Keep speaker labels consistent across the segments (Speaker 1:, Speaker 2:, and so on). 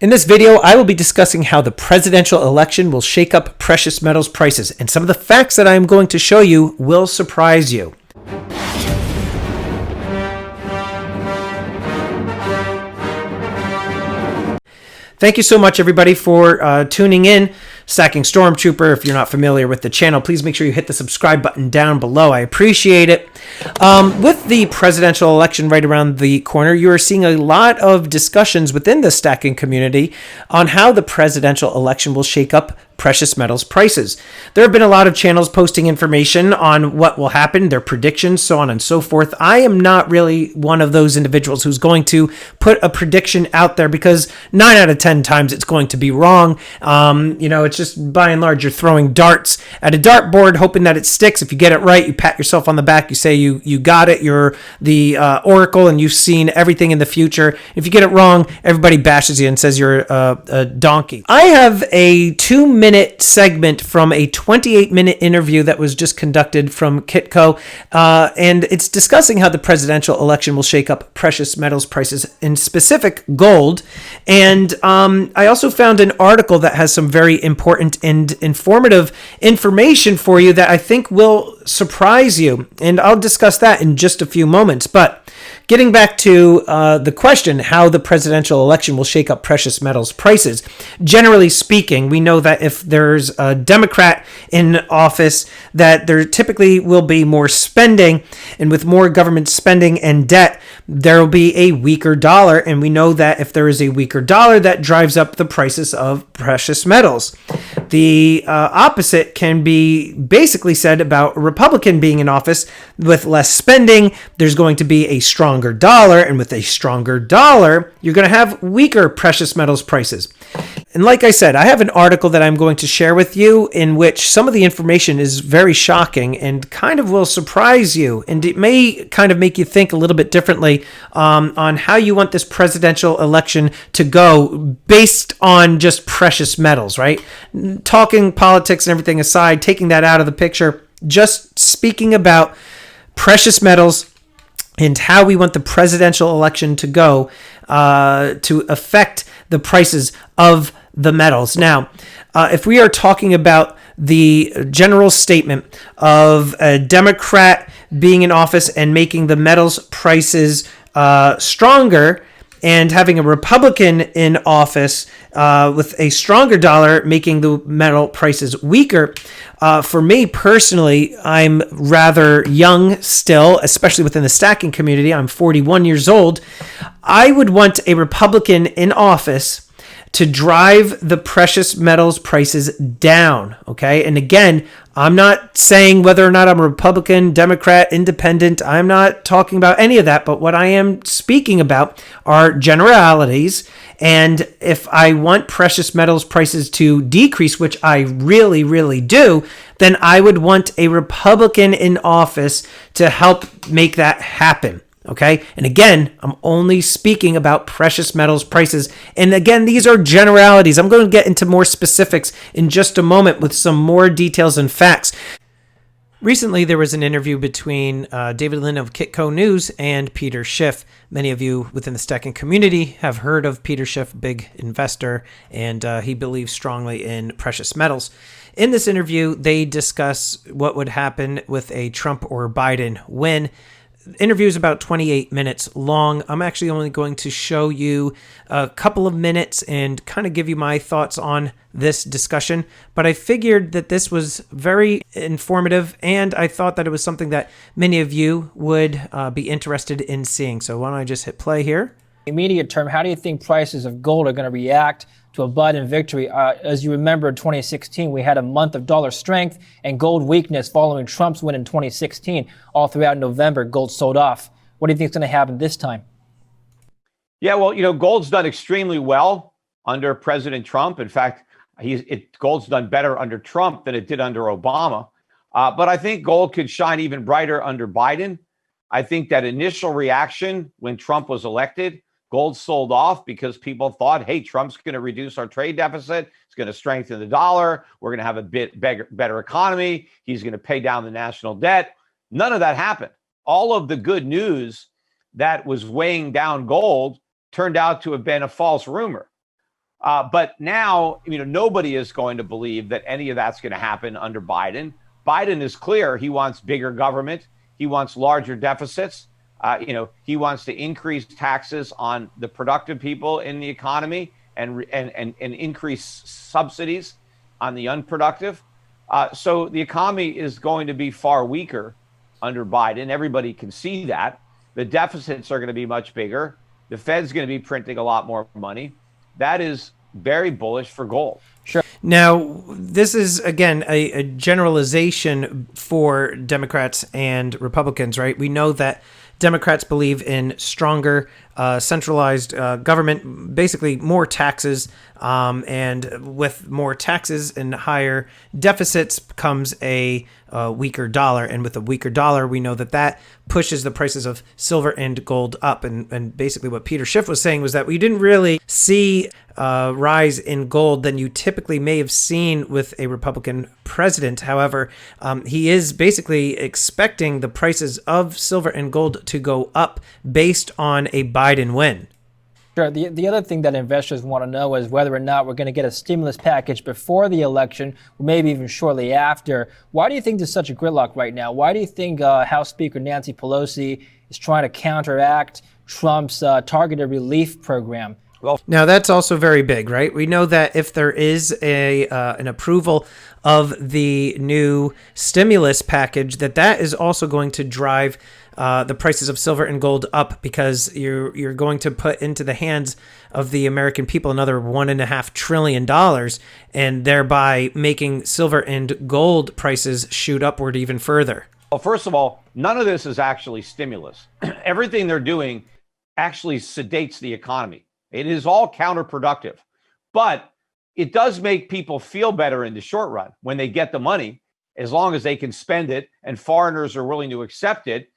Speaker 1: In this video, I will be discussing how the presidential election will shake up precious metals prices, and some of the facts that I am going to show you will surprise you. Thank you so much, everybody, for tuning in. Stacking Stormtrooper, if you're not familiar with the channel, please make sure you hit the subscribe button down below. I appreciate it. With the presidential election right around the corner, you are seeing a lot of discussions within the stacking community on how the presidential election will shake up precious metals prices. There have been a lot of channels posting information on what will happen, their predictions, so on and so forth. I am not really one of those individuals who's going to put a prediction out there because 9 out of 10 times it's going to be wrong. It's just by and large, you're throwing darts at a dartboard, hoping that it sticks. If you get it right, you pat yourself on the back. You say you got it. You're the oracle and you've seen everything in the future. If you get it wrong, everybody bashes you and says you're a donkey. I have a 2-minute segment from a 28-minute interview that was just conducted from Kitco, and it's discussing how the presidential election will shake up precious metals prices, in specific gold. And I also found an article that has some very important and informative information for you that I think will surprise you, and I'll discuss that in just a few moments. But getting back to the question, how the presidential election will shake up precious metals prices. Generally speaking, we know that if there's a Democrat in office, that there typically will be more spending, and with more government spending and debt, there will be a weaker dollar. And we know that if there is a weaker dollar, that drives up the prices of precious metals. The opposite can be basically said about a Republican being in office. With less spending, there's going to be a stronger dollar, and with a stronger dollar, you're going to have weaker precious metals prices. And like I said, I have an article that I'm going to share with you in which some of the information is very shocking and kind of will surprise you, and it may kind of make you think a little bit differently on how you want this presidential election to go based on just precious metals, right? Talking politics and everything aside, taking that out of the picture, just speaking about precious metals and how we want the presidential election to go to affect the prices of the metals. Now, if we are talking about the general statement of a Democrat being in office and making the metals prices stronger, and having a Republican in office with a stronger dollar making the metal prices weaker, for me personally, I'm rather young still, especially within the stacking community. I'm 41 years old. I would want a Republican in office to drive the precious metals prices down, okay? And again, I'm not saying whether or not I'm a Republican, Democrat, Independent. I'm not talking about any of that, but what I am speaking about are generalities. And if I want precious metals prices to decrease, which I really, really do, then I would want a Republican in office to help make that happen. Okay. And again, I'm only speaking about precious metals prices. And again, these are generalities. I'm going to get into more specifics in just a moment with some more details and facts. Recently, there was an interview between David Lynn of Kitco News and Peter Schiff. Many of you within the stacking community have heard of Peter Schiff, big investor, and he believes strongly in precious metals. In this interview, they discuss what would happen with a Trump or Biden win. The interview is about 28 minutes long. I'm actually only going to show you a couple of minutes and kind of give you my thoughts on this discussion. But I figured that this was very informative, and I thought that it was something that many of you would be interested in seeing. So why don't I just hit play here?
Speaker 2: Immediate term, how do you think prices of gold are going to react to a Biden victory? As you remember, in 2016, we had a month of dollar strength and gold weakness following Trump's win in 2016. All throughout November, gold sold off. What do you think is going to happen this time?
Speaker 3: Yeah, well, gold's done extremely well under President Trump. In fact, gold's done better under Trump than it did under Obama. But I think gold could shine even brighter under Biden. I think that initial reaction when Trump was elected, gold sold off because people thought, hey, Trump's going to reduce our trade deficit. It's going to strengthen the dollar. We're going to have a bit better economy. He's going to pay down the national debt. None of that happened. All of the good news that was weighing down gold turned out to have been a false rumor. But now, nobody is going to believe that any of that's going to happen under Biden. Biden is clear. He wants bigger government. He wants larger deficits. He wants to increase taxes on the productive people in the economy and increase subsidies on the unproductive. So the economy is going to be far weaker under Biden. Everybody can see that. The deficits are going to be much bigger. The Fed's going to be printing a lot more money. That is very bullish for gold.
Speaker 2: Sure.
Speaker 1: Now, this is, again, a generalization for Democrats and Republicans, right? We know that Democrats believe in stronger centralized government, basically more taxes, and with more taxes and higher deficits comes a weaker dollar. And with a weaker dollar, we know that pushes the prices of silver and gold up. And basically what Peter Schiff was saying was that we didn't really see a rise in gold than you typically may have seen with a Republican president. However, he is basically expecting the prices of silver and gold to go up based on a Biden win.
Speaker 2: Sure. The other thing that investors want to know is whether or not we're going to get a stimulus package before the election, or maybe even shortly after. Why do you think there's such a gridlock right now? Why do you think House Speaker Nancy Pelosi is trying to counteract Trump's targeted relief program?
Speaker 1: Well, now that's also very big, right? We know that if there is an approval of the new stimulus package, that is also going to drive the prices of silver and gold up, because you're going to put into the hands of the American people another $1.5 trillion, and thereby making silver and gold prices shoot upward even further.
Speaker 3: Well, first of all, none of this is actually stimulus. Everything they're doing actually sedates the economy. It is all counterproductive, but it does make people feel better in the short run when they get the money, as long as they can spend it and foreigners are willing to accept it.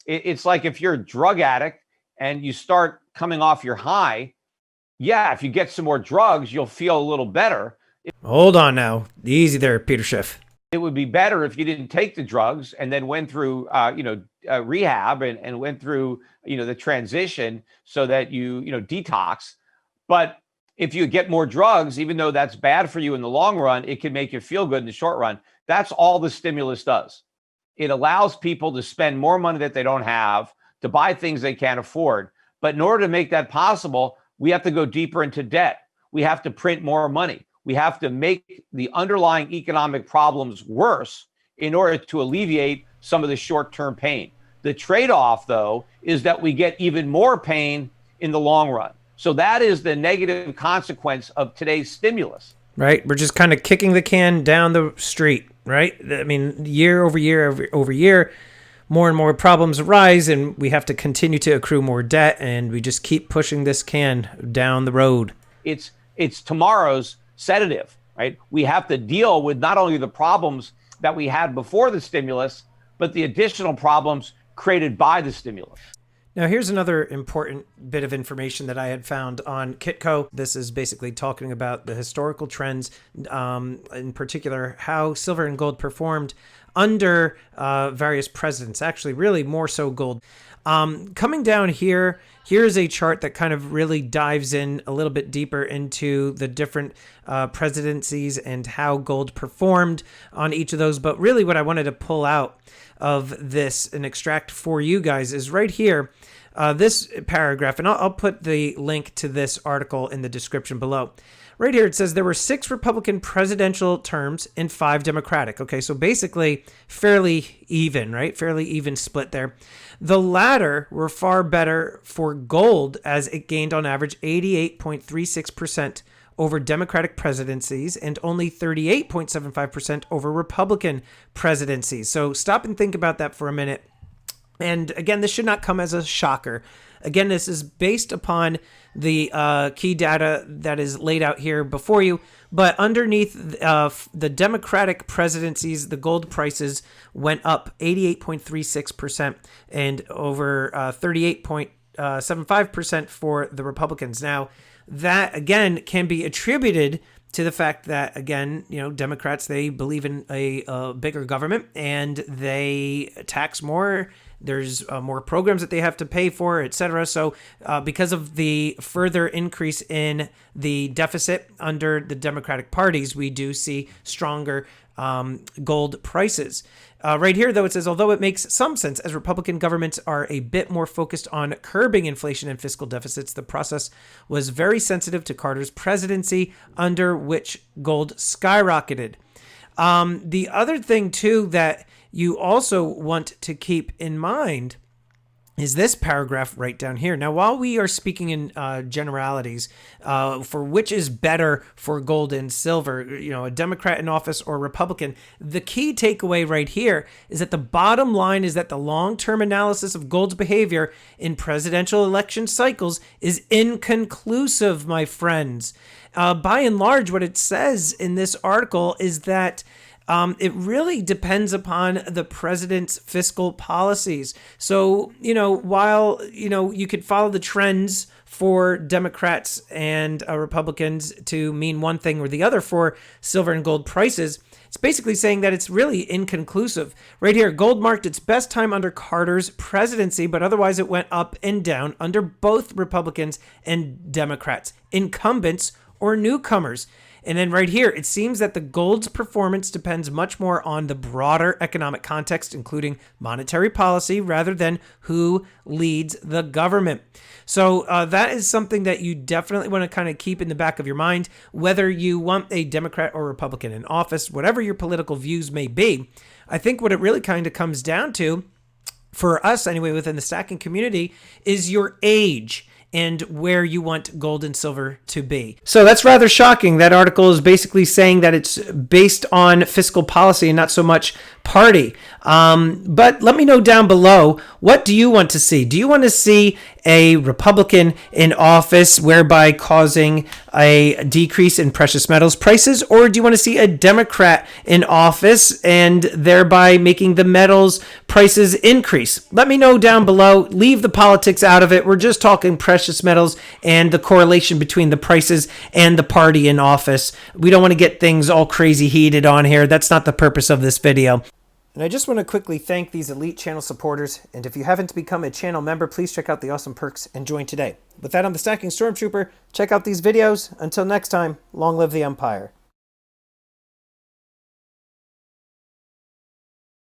Speaker 3: It's like if you're a drug addict and you start coming off your high, if you get some more drugs, you'll feel a little better.
Speaker 1: Hold on now. Easy there, Peter Schiff.
Speaker 3: It would be better if you didn't take the drugs and then went through, rehab and went through, the transition so that you detox. But if you get more drugs, even though that's bad for you in the long run, it can make you feel good in the short run. That's all the stimulus does. It allows people to spend more money that they don't have, to buy things they can't afford. But in order to make that possible, we have to go deeper into debt. We have to print more money. We have to make the underlying economic problems worse in order to alleviate some of the short-term pain. The trade-off, though, is that we get even more pain in the long run. So that is the negative consequence of today's stimulus.
Speaker 1: Right? We're just kind of kicking the can down the street, right? I mean, year over year over year, more and more problems arise, and we have to continue to accrue more debt, and we just keep pushing this can down the road.
Speaker 3: It's tomorrow's sedative, right? We have to deal with not only the problems that we had before the stimulus, but the additional problems created by the stimulus.
Speaker 1: Now, here's another important bit of information that I had found on Kitco. This is basically talking about the historical trends, in particular, how silver and gold performed under various presidents, actually really more so gold. Coming down here, here's a chart that kind of really dives in a little bit deeper into the different presidencies and how gold performed on each of those. But really what I wanted to pull out of this and extract for you guys is right here, this paragraph, and I'll put the link to this article in the description below. Right here, it says there were 6 Republican presidential terms and 5 Democratic. Okay, so basically fairly even, right? Fairly even split there. The latter were far better for gold, as it gained on average 88.36% over Democratic presidencies and only 38.75% over Republican presidencies. So stop and think about that for a minute. And again, this should not come as a shocker. Again, this is based upon the key data that is laid out here before you. But underneath the Democratic presidencies, the gold prices went up 88.36% and over 38.75% for the Republicans. Now, that, again, can be attributed to the fact that, again, Democrats, they believe in a bigger government and they tax more There's more programs that they have to pay for, etc. So because of the further increase in the deficit under the Democratic parties, we do see stronger gold prices. Right here, though, it says, although it makes some sense as Republican governments are a bit more focused on curbing inflation and fiscal deficits, the process was very sensitive to Carter's presidency, under which gold skyrocketed. The other thing, too, that you also want to keep in mind is this paragraph right down here. Now, while we are speaking in generalities for which is better for gold and silver, a Democrat in office or Republican, the key takeaway right here is that the bottom line is that the long-term analysis of gold's behavior in presidential election cycles is inconclusive, my friends. By and large, what it says in this article is that it really depends upon the president's fiscal policies. So, while, you could follow the trends for Democrats and Republicans to mean one thing or the other for silver and gold prices, it's basically saying that it's really inconclusive. Right here, gold marked its best time under Carter's presidency, but otherwise it went up and down under both Republicans and Democrats, incumbents or newcomers. And then right here, it seems that the gold's performance depends much more on the broader economic context, including monetary policy, rather than who leads the government. So that is something that you definitely want to kind of keep in the back of your mind, whether you want a Democrat or Republican in office, whatever your political views may be. I think what it really kind of comes down to, for us anyway, within the stacking community, is your age and where you want gold and silver to be. So that's rather shocking. That article is basically saying that it's based on fiscal policy and not so much party. But let me know down below, what do you want to see? Do you want to see a Republican in office whereby causing a decrease in precious metals prices? Or do you want to see a Democrat in office and thereby making the metals prices increase? Let me know down below. Leave the politics out of it. We're just talking precious metals and the correlation between the prices and the party in office. We don't want to get things all crazy heated on here. That's not the purpose of this video. And I just want to quickly thank these elite channel supporters. And if you haven't become a channel member, please check out the awesome perks and join today. With that, I'm the Stacking Stormtrooper. Check out these videos. Until next time, long live the Empire.